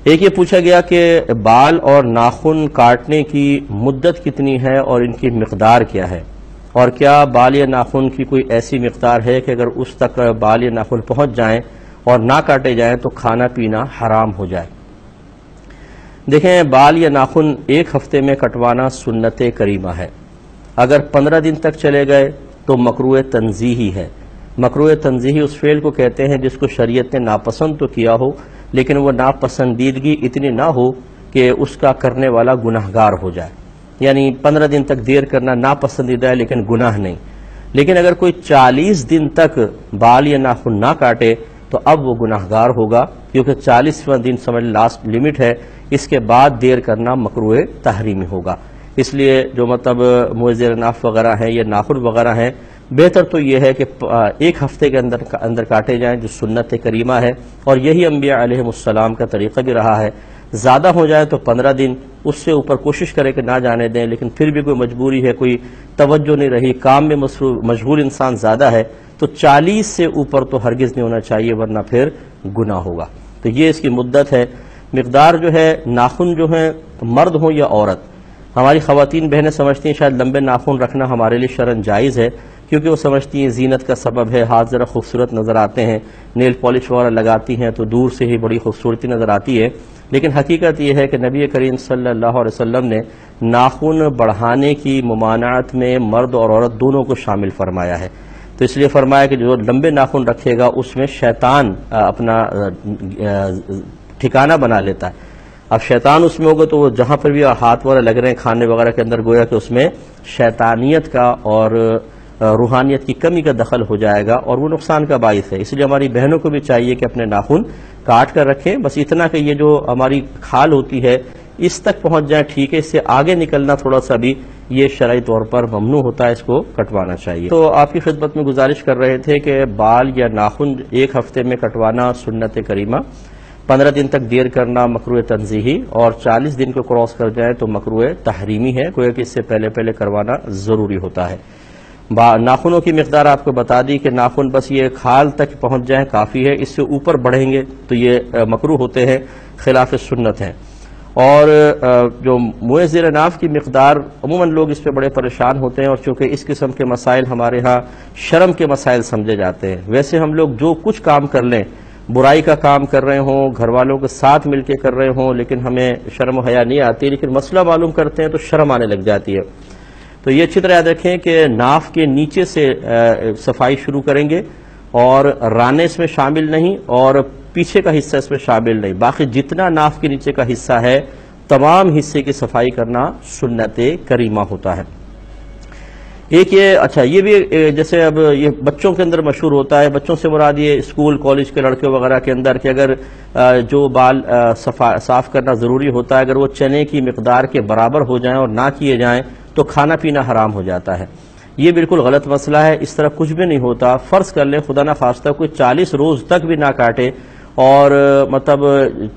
ایک یہ پوچھا گیا کہ بال اور ناخن کاٹنے کی مدت کتنی ہے اور ان کی مقدار کیا ہے، اور کیا بال یا ناخن کی کوئی ایسی مقدار ہے کہ اگر اس تک بال یا ناخن پہنچ جائیں اور نہ کاٹے جائیں تو کھانا پینا حرام ہو جائے۔ دیکھیں، بال یا ناخن ایک ہفتے میں کٹوانا سنت کریمہ ہے۔ اگر 15 دن تک چلے گئے تو مکروہ تنزیہی ہے۔ مکروہ تنزیہی اس فعل کو کہتے ہیں جس کو شریعت نے ناپسند تو کیا ہو لیکن وہ ناپسندیدگی اتنی نہ ہو کہ اس کا کرنے والا گناہگار ہو جائے۔ یعنی 15 دن تک دیر کرنا ناپسندیدہ ہے لیکن گناہ نہیں۔ لیکن اگر کوئی 40 دن تک بال یا ناخن نہ کاٹے تو اب وہ گناہگار ہوگا، کیونکہ 40واں دن سمجھ لاسٹ لمٹ ہے، اس کے بعد دیر کرنا مکروہ تحریمی ہوگا۔ اس لیے جو مطلب موزیر ناف وغیرہ ہیں یا ناخن وغیرہ ہیں، بہتر تو یہ ہے کہ ایک ہفتے کے اندر کاٹے جائیں جو سنت کریمہ ہے، اور یہی انبیاء علیہ السلام کا طریقہ بھی رہا ہے۔ زیادہ ہو جائے تو 15 دن، اس سے اوپر کوشش کرے کہ نہ جانے دیں، لیکن پھر بھی کوئی مجبوری ہے، کوئی توجہ نہیں رہی، کام میں مشغول انسان زیادہ ہے تو 40 سے اوپر تو ہرگز نہیں ہونا چاہیے، ورنہ پھر گناہ ہوگا۔ تو یہ اس کی مدت ہے۔ مقدار جو ہے، ناخن جو ہیں مرد ہوں یا عورت، ہماری خواتین بہنیں سمجھتی ہیں شاید لمبے ناخن رکھنا ہمارے لیے شرعاً جائز ہے، کیونکہ وہ سمجھتی ہیں زینت کا سبب ہے، ہاتھ ذرا خوبصورت نظر آتے ہیں، نیل پالش وغیرہ لگاتی ہیں تو دور سے ہی بڑی خوبصورتی نظر آتی ہے۔ لیکن حقیقت یہ ہے کہ نبی کریم صلی اللہ علیہ وسلم نے ناخن بڑھانے کی ممانعت میں مرد اور عورت دونوں کو شامل فرمایا ہے۔ تو اس لیے فرمایا کہ جو لمبے ناخن رکھے گا اس میں شیطان اپنا ٹھکانہ بنا لیتا ہے۔ اب شیطان اس میں ہوگا تو وہ جہاں پر بھی ہاتھ وغیرہ لگ رہے ہیں کھانے وغیرہ کے اندر، گویا کہ اس میں شیطانیت کا اور روحانیت کی کمی کا دخل ہو جائے گا اور وہ نقصان کا باعث ہے۔ اس لیے ہماری بہنوں کو بھی چاہیے کہ اپنے ناخن کاٹ کر رکھیں، بس اتنا کہ یہ جو ہماری کھال ہوتی ہے اس تک پہنچ جائے، ٹھیک ہے، اس سے آگے نکلنا تھوڑا سا بھی یہ شرعی طور پر ممنوع ہوتا ہے، اس کو کٹوانا چاہیے۔ تو آپ کی خدمت میں گزارش کر رہے تھے کہ بال یا ناخن ایک ہفتے میں کٹوانا سنت کریمہ، 15 دن تک دیر کرنا مکروہ تنزیہی، اور 40 دن کو کراس کر جائے تو مکروہ تحریمی ہے، گویا کہ اس سے پہلے کروانا ضروری ہوتا ہے۔ ناخنوں کی مقدار آپ کو بتا دی کہ ناخن بس یہ کھال تک پہنچ جائیں کافی ہے، اس سے اوپر بڑھیں گے تو یہ مکروہ ہوتے ہیں، خلاف سنت ہیں۔ اور جو موئے زیر ناف کی مقدار، عموماً لوگ اس پہ بڑے پریشان ہوتے ہیں، اور چونکہ اس قسم کے مسائل ہمارے ہاں شرم کے مسائل سمجھے جاتے ہیں۔ ویسے ہم لوگ جو کچھ کام کر لیں، برائی کا کام کر رہے ہوں، گھر والوں کے ساتھ مل کے کر رہے ہوں، لیکن ہمیں شرم و حیا نہیں آتی، لیکن مسئلہ معلوم کرتے ہیں تو شرم آنے لگ جاتی ہے۔ تو یہ اچھی طرح یاد رکھیں کہ ناف کے نیچے سے صفائی شروع کریں گے، اور رانے اس میں شامل نہیں اور پیچھے کا حصہ اس میں شامل نہیں، باقی جتنا ناف کے نیچے کا حصہ ہے تمام حصے کی صفائی کرنا سنت کریمہ ہوتا ہے۔ ایک یہ بھی جیسے اب یہ بچوں کے اندر مشہور ہوتا ہے، بچوں سے مراد یہ اسکول کالج کے لڑکے وغیرہ کے اندر، کہ اگر جو بال صاف کرنا ضروری ہوتا ہے اگر وہ چنے کی مقدار کے برابر ہو جائیں اور نہ کیے جائیں تو کھانا پینا حرام ہو جاتا ہے۔ یہ بالکل غلط مسئلہ ہے، اس طرح کچھ بھی نہیں ہوتا۔ فرض کر لیں خدا نہ خواستہ کوئی 40 روز تک بھی نہ کاٹے، اور مطلب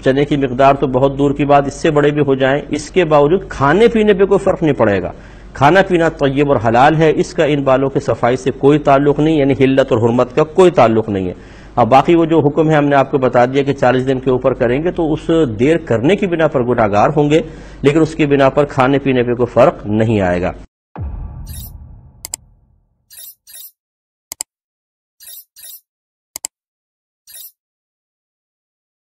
چنے کی مقدار تو بہت دور کی بات، اس سے بڑے بھی ہو جائیں، اس کے باوجود کھانے پینے پہ کوئی فرق نہیں پڑے گا۔ کھانا پینا طیب اور حلال ہے، اس کا ان بالوں کی صفائی سے کوئی تعلق نہیں، یعنی حلت اور حرمت کا کوئی تعلق نہیں ہے۔ اب باقی وہ جو حکم ہے ہم نے آپ کو بتا دیا کہ 40 دن کے اوپر کریں گے تو اس دیر کرنے کی بنا پر گناہگار ہوں گے، لیکن اس کی بنا پر کھانے پینے پہ کوئی فرق نہیں آئے گا۔